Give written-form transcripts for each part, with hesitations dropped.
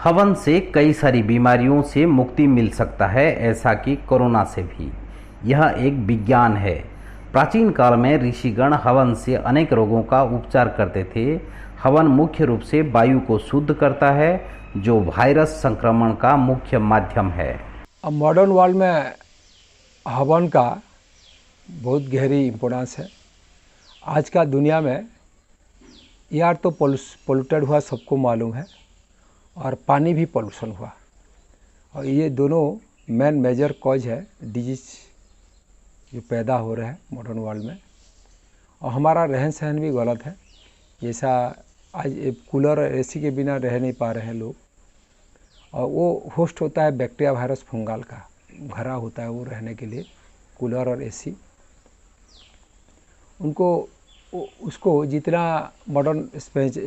हवन से कई सारी बीमारियों से मुक्ति मिल सकता है, ऐसा कि कोरोना से भी। यह एक विज्ञान है। प्राचीन काल में ऋषिगण हवन से अनेक रोगों का उपचार करते थे। हवन मुख्य रूप से वायु को शुद्ध करता है, जो वायरस संक्रमण का मुख्य माध्यम है। अब मॉडर्न वर्ल्ड में हवन का बहुत गहरी इम्पोर्टेंस है। आज का दुनिया में एयर तो पोल्यूटेड हुआ, सबको मालूम है, और पानी भी पोल्यूशन हुआ, और ये दोनों मेन मेजर कॉज है डिजीज जो पैदा हो रहे हैं मॉडर्न वर्ल्ड में। और हमारा रहन सहन भी गलत है। जैसा आज कूलर और एसी के बिना रह नहीं पा रहे हैं लोग, और वो होस्ट होता है बैक्टीरिया, वायरस, फंगल का भरा होता है वो रहने के लिए कूलर और एसी। उसको जितना मॉडर्न स्पेस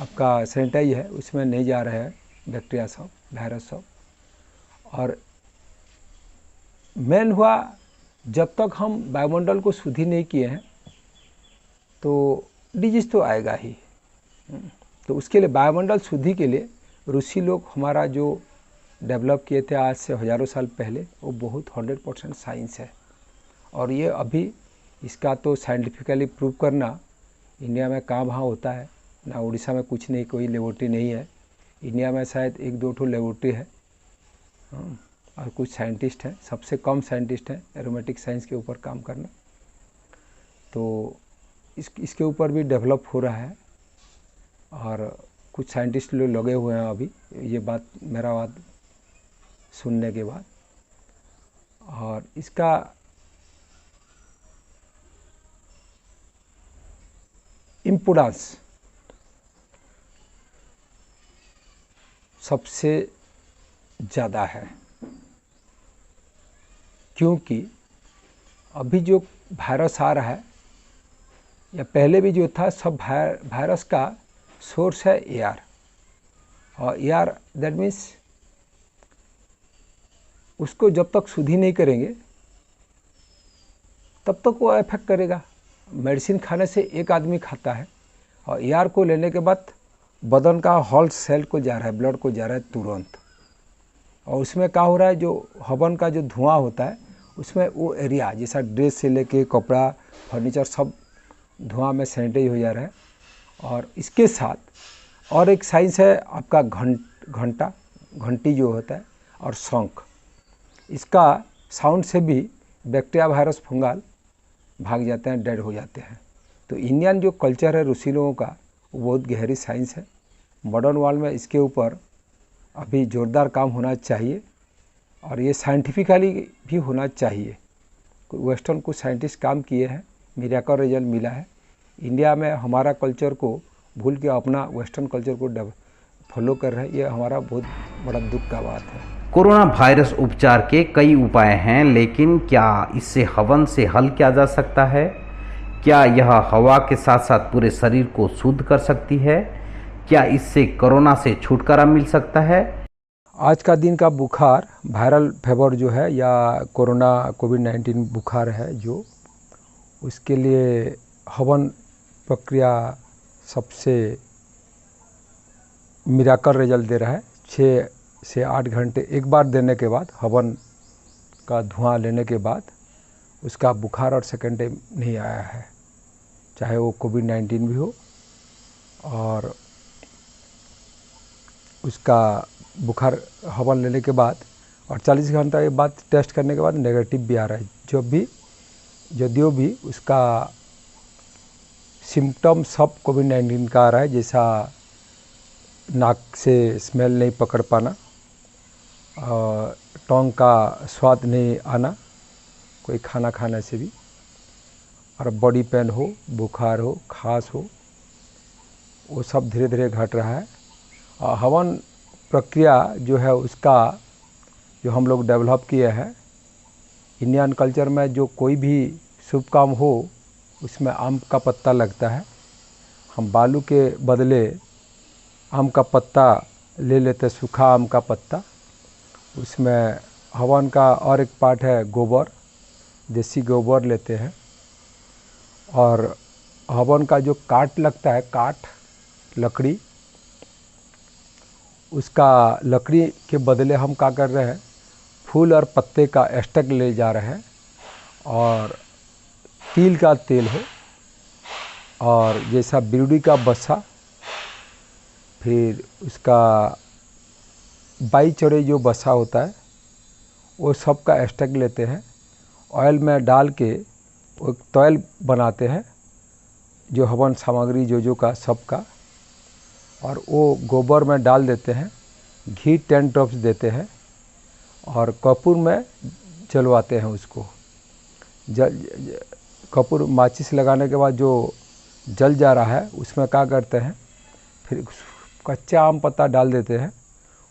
आपका सैनिटाइज है उसमें नहीं जा रहे हैं बैक्टीरिया सब, वायरस सब। और मेन हुआ, जब तक हम वायुमंडल को शुद्धि नहीं किए हैं तो डिजीज तो आएगा ही। तो उसके लिए वायुमंडल शुद्धि के लिए ऋषि लोग हमारा जो डेवलप किए थे आज से हज़ारों साल पहले, वो बहुत 100% साइंस है। और ये अभी इसका तो साइंटिफिकली प्रूव करना इंडिया में कहाँ वहाँ होता है ना। उड़ीसा में कुछ नहीं, कोई लेबोरेटरी नहीं है। इंडिया में शायद 1-2 ठो लेबोरेटरी है, और कुछ साइंटिस्ट हैं, सबसे कम साइंटिस्ट हैं एरोमेटिक साइंस के ऊपर काम करना। तो इसके ऊपर भी डेवलप हो रहा है, और कुछ साइंटिस्ट लोग लगे हुए हैं अभी ये मेरा बात सुनने के बाद। और इसका इम्पोर्टेंस सबसे ज़्यादा है, क्योंकि अभी जो वायरस आ रहा है या पहले भी जो था, सब वायरस का सोर्स है एयर। और एयर दैट मीन्स उसको जब तक शुद्धि नहीं करेंगे तब तक वो इफेक्ट करेगा। मेडिसिन खाने से एक आदमी खाता है, और एयर को लेने के बाद बदन का हॉल सेल को जा रहा है, ब्लड को जा रहा है तुरंत। और उसमें क्या हो रहा है, जो हवन का जो धुआं होता है उसमें वो एरिया, जैसा ड्रेस से लेके कपड़ा, फर्नीचर, सब धुआं में सैनिटाइज हो जा रहा है। और इसके साथ और एक साइंस है आपका घंटी जो होता है, और शंख। इसका साउंड से भी बैक्टीरिया, वायरस, फंगल भाग जाते हैं, डेड हो जाते हैं। तो इंडियन जो कल्चर है ऋषि लोगों का, वो बहुत गहरी साइंस है। मॉडर्न वर्ल्ड में इसके ऊपर अभी ज़ोरदार काम होना चाहिए, और ये साइंटिफिकली भी होना चाहिए। वेस्टर्न कुछ साइंटिस्ट काम किए हैं, मिरेकल रिजल्ट मिला है। इंडिया में हमारा कल्चर को भूल के अपना वेस्टर्न कल्चर को फॉलो कर रहे हैं, ये हमारा बहुत बड़ा दुख का बात है। कोरोना वायरस उपचार के कई उपाय हैं, लेकिन क्या इससे हवन से हल किया जा सकता है? क्या यह हवा के साथ साथ पूरे शरीर को शुद्ध कर सकती है? क्या इससे कोरोना से छुटकारा मिल सकता है? आज का दिन का बुखार, वायरल फीवर जो है, या कोरोना कोविड-19 बुखार है जो, उसके लिए हवन प्रक्रिया सबसे मिरेकल रिजल्ट दे रहा है। 6 से 8 घंटे एक बार देने के बाद, हवन का धुआं लेने के बाद, उसका बुखार और सेकेंड टाइम नहीं आया है, चाहे वो कोविड-19 भी हो। और उसका बुखार हवन लेने के बाद और 40 घंटा के बाद टेस्ट करने के बाद नेगेटिव भी आ रहा है। यदियो भी उसका सिम्टम सब कोविड-19 का आ रहा है, जैसा नाक से स्मेल नहीं पकड़ पाना, टोंग का स्वाद नहीं आना कोई खाना खाने से भी, और बॉडी पेन हो, बुखार हो, खांस हो, वो सब धीरे धीरे घट रहा है। और हवन प्रक्रिया जो है उसका, जो हम लोग डेवलप किए हैं इंडियन कल्चर में, जो कोई भी शुभ काम हो उसमें आम का पत्ता लगता है। हम बालू के बदले आम का पत्ता ले लेते, सूखा आम का पत्ता। उसमें हवन का और एक पार्ट है गोबर, देसी गोबर लेते हैं। और हवन का जो काट लगता है, काठ, लकड़ी, उसका लकड़ी के बदले हम क्या कर रहे हैं, फूल और पत्ते का एक्सट्रैक्ट ले जा रहे हैं, और तिल का तेल है, और जैसा बिरुड़ी का बसा, फिर उसका बाई चढ़े जो बसा होता है वो सब का एक्सट्रैक्ट लेते हैं, ऑयल में डाल के वो तेल बनाते हैं, जो हवन सामग्री जो का सब का, और वो गोबर में डाल देते हैं, घी 10 ड्रॉप्स देते हैं, और कपूर में जलवाते हैं उसको। कपूर माचिस लगाने के बाद जो जल जा रहा है उसमें क्या करते हैं, फिर कच्चा आम पत्ता डाल देते हैं,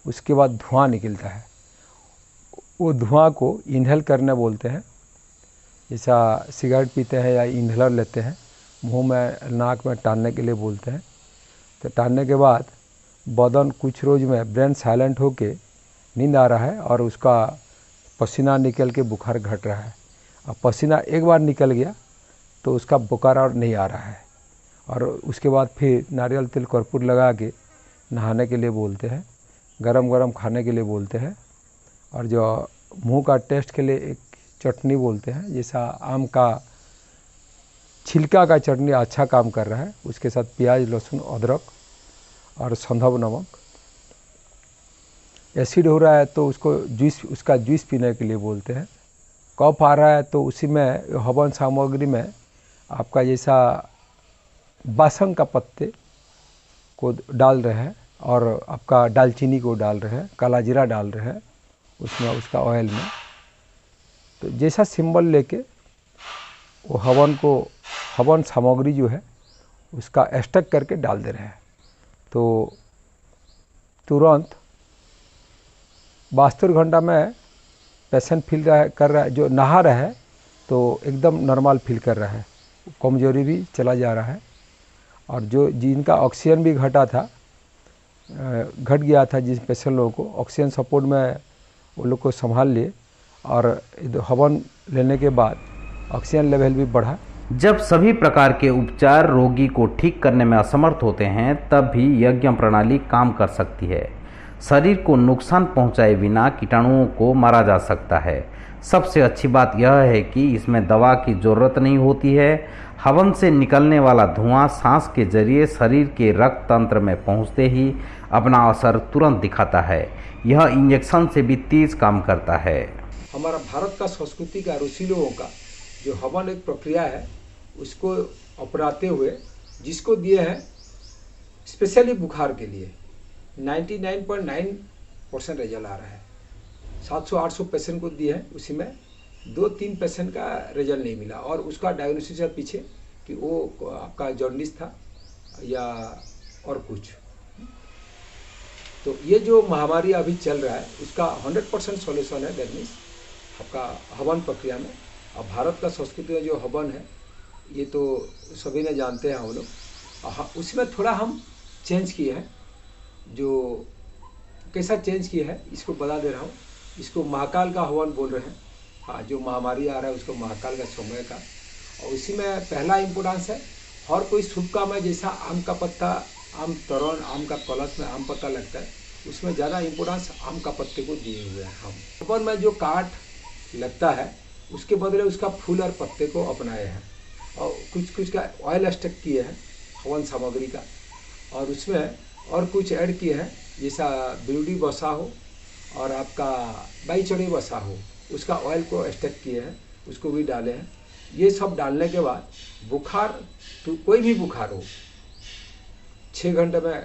उसके बाद धुआं निकलता है, वो धुआं को इन्हेल करने बोलते हैं। जैसा सिगरेट पीते हैं या इन्हेलर लेते हैं, मुंह में नाक में टानने के लिए बोलते हैं। तो टानने के बाद बदन कुछ रोज में ब्रेन साइलेंट होके नींद आ रहा है, और उसका पसीना निकल के बुखार घट रहा है। और पसीना एक बार निकल गया तो उसका बुखार और नहीं आ रहा है, और उसके बाद फिर नारियल तेल कर्पूर लगा के नहाने के लिए बोलते हैं, गरम गरम खाने के लिए बोलते हैं, और जो मुंह का टेस्ट के लिए एक चटनी बोलते हैं, जैसा आम का छिलका का चटनी अच्छा काम कर रहा है, उसके साथ प्याज लहसुन अदरक और संधव नमक। एसिड हो रहा है तो उसको जूस, उसका जूस पीने के लिए बोलते हैं। कफ आ रहा है तो उसी में हवन सामग्री में आपका जैसा बासंग का पत्ते को डाल रहे हैं, और आपका दालचीनी को डाल रहे हैं, काला जीरा डाल रहे हैं उसमें, उसका ऑयल में। तो जैसा सिंबल लेके वो हवन सामग्री जो है उसका एक्सट्रैक्ट करके डाल दे रहे हैं, तो तुरंत 72 घंटा में पेशेंट फील कर रहा है, जो नहा रहा है तो एकदम नॉर्मल फील कर रहा है, कमजोरी भी चला जा रहा है, और जो जिनका ऑक्सीजन भी घट गया था, जिस पेशेंट लोगों को ऑक्सीजन सपोर्ट में वो लोग को संभाल लिए, और हवन लेने के बाद ऑक्सीजन लेवल भी बढ़ा। जब सभी प्रकार के उपचार रोगी को ठीक करने में असमर्थ होते हैं, तब भी यज्ञ प्रणाली काम कर सकती है। शरीर को नुकसान पहुंचाए बिना कीटाणुओं को मारा जा सकता है। सबसे अच्छी बात यह है कि इसमें दवा की ज़रूरत नहीं होती है। हवन से निकलने वाला धुआं सांस के जरिए शरीर के रक्त तंत्र में पहुंचते ही अपना असर तुरंत दिखाता है। यह इंजेक्शन से भी तेज काम करता है। हमारा भारत का संस्कृति का ऋषि लोगों का जो हवन एक प्रक्रिया है, उसको अपनाते हुए जिसको दिए हैं स्पेशली बुखार के लिए 99.9% रिजल्ट आ रहा है। 700-800 पेशेंट को दिए हैं, उसी में 2-3 पेशेंट का रिजल्ट नहीं मिला, और उसका डायग्नोसिस है पीछे कि वो आपका जॉन्डिस था या और कुछ। तो ये जो महामारी अभी चल रहा है उसका 100% सॉल्यूशन है, दैट मीन्स आपका हवन प्रक्रिया में। और भारत का संस्कृति में जो हवन है ये तो सभी ने जानते हैं हम लोग। उसमें थोड़ा हम चेंज किए हैं, जो कैसा चेंज किया है इसको बता दे रहा हूँ। इसको महाकाल का हवन बोल रहे हैं। हाँ, जो महामारी आ रहा है उसको महाकाल का समय का, और उसी में पहला इम्पोर्टेंस है हर कोई शुभ काम है, जैसा आम का पत्ता, आम तोरण, आम का कलश में आम पत्ता लगता है, उसमें ज़्यादा इम्पोर्टेंस आम का पत्ते को दिए हुए हैं हम। हवन में जो काठ लगता है उसके बदले उसका फूल और पत्ते को अपनाए हैं, और कुछ का ऑयल एक्सट्रैक्ट किए हैं हवन सामग्री का, और उसमें और कुछ ऐड किए हैं, जैसा बिरुड़ी बसा हो और आपका बाई चढ़े बसा हो, उसका ऑयल को एक्सट्रैक्ट किए हैं, उसको भी डाले हैं। ये सब डालने के बाद बुखार, तो कोई भी बुखार हो 6 घंटे में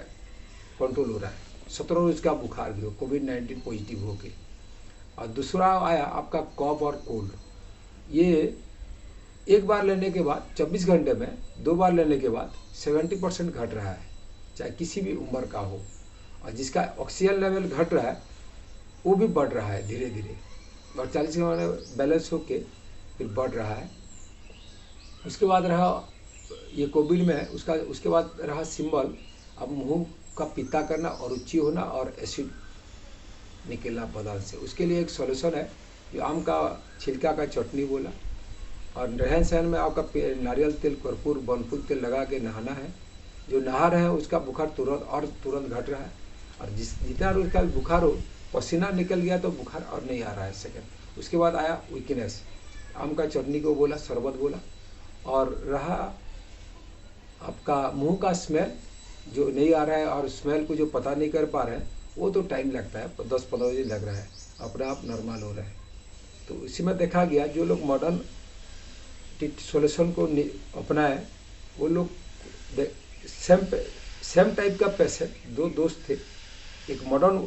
कंट्रोल हो रहा है। 17 रोज का बुखार भी हो, कोविड-19 पॉजिटिव हो के। और दूसरा आया आपका कफ और कोल्ड, ये एक बार लेने के बाद 24 घंटे में 2 बार लेने के बाद 70% घट रहा है, चाहे किसी भी उम्र का हो। और जिसका ऑक्सीजन लेवल घट रहा है वो भी बढ़ रहा है धीरे धीरे, और 40 घंटे बैलेंस होके फिर बढ़ रहा है। उसके बाद रहा ये कोविड में, उसके बाद रहा सिंबल, अब मुंह का पीता करना और रुचि होना और एसिड निकलना बदन से। उसके लिए एक सॉल्यूशन है, जो आम का छिलका का चटनी बोला, और रहन सहन में आपका नारियल तेल, कर्पूर, बनफूल तेल लगा के नहाना है। जो नहा रहे हैं उसका बुखार तुरंत घट रहा है। और जितना रोज का बुखार हो, पसीना निकल गया तो बुखार और नहीं आ रहा है सेकेंड। उसके बाद आया वीकनेस, आम का चटनी को बोला, शरबत बोला। और रहा आपका मुंह का स्मेल जो नहीं आ रहा है और स्मेल को जो पता नहीं कर पा रहे हैं, वो तो टाइम लगता है, 10-15 दिन लग रहा है, अपने आप नॉर्मल हो रहा है। तो इसी में देखा गया जो लोग मॉडर्न सोल्यूशन को अपनाए वो लोग सेम टाइप का पेशेंट, दो दोस्त थे, एक मॉडर्न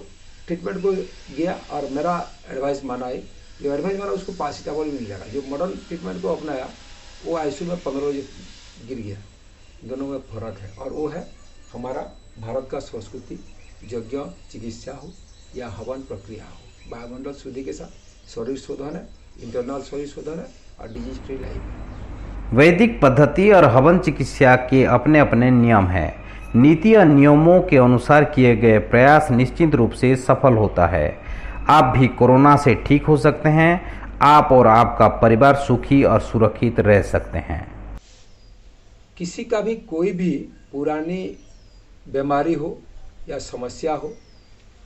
ट्रीटमेंट को गया और मेरा एडवाइस माना है, जो एडवाइस माना उसको पैरासिटामोल मिल जाएगा। जो मॉडर्न ट्रीटमेंट को अपनाया वो आईसीयू में 15 रोज गिर गया। दोनों में फर्क है, और वो है हमारा भारत का संस्कृति, यज्ञ चिकित्सा हो या हवन प्रक्रिया हो, वायुमंडल शुद्धि के साथ शरीर शोधन है, इंटरनल शरीर शोधन है और डिजीज फ्री लाइफ है। वैदिक पद्धति और हवन चिकित्सा के अपने अपने नियम हैं। नीति और नियमों के अनुसार किए गए प्रयास निश्चित रूप से सफल होता है। आप भी कोरोना से ठीक हो सकते हैं। आप और आपका परिवार सुखी और सुरक्षित रह सकते हैं। किसी का भी कोई भी पुरानी बीमारी हो या समस्या हो,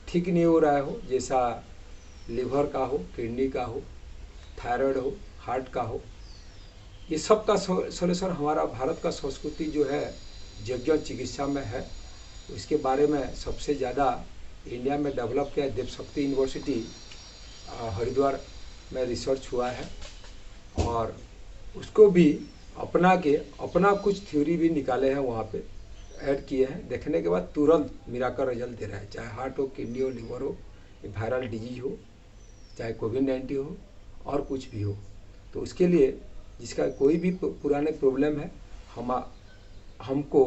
ठीक नहीं हो रहा हो, जैसा लिवर का हो, किडनी का हो, थायराइड हो, हार्ट का हो, ये सब का सोल्यूशन हमारा भारत का संस्कृति जो है यज्ञ चिकित्सा में है। इसके बारे में सबसे ज़्यादा इंडिया में डेवलप किया देवशक्ति यूनिवर्सिटी हरिद्वार में रिसर्च हुआ है, और उसको भी अपना के अपना कुछ थ्योरी भी निकाले हैं, वहाँ पे ऐड किए हैं। देखने के बाद तुरंत मिराकल रिजल्ट दे रहा है, चाहे हार्ट हो, किडनी हो, लिवर हो, वायरल डिजीज हो, चाहे कोविड-19 हो और कुछ भी हो। तो उसके लिए जिसका कोई भी पुराने प्रॉब्लम है, हमको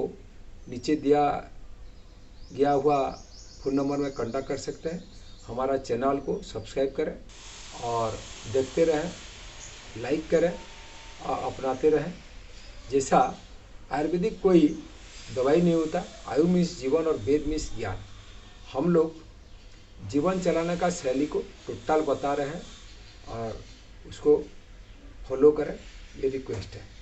नीचे दिया गया हुआ फ़ोन नंबर में कांटेक्ट कर सकते हैं। हमारा चैनल को सब्सक्राइब करें और देखते रहें, लाइक करें और अपनाते रहें। जैसा आयुर्वेदिक कोई दवाई नहीं होता, आयु मीन्स जीवन और वेद मीन्स ज्ञान। हम लोग जीवन चलाने का शैली को टोटल बता रहे हैं और उसको फॉलो करें, ये रिक्वेस्ट है।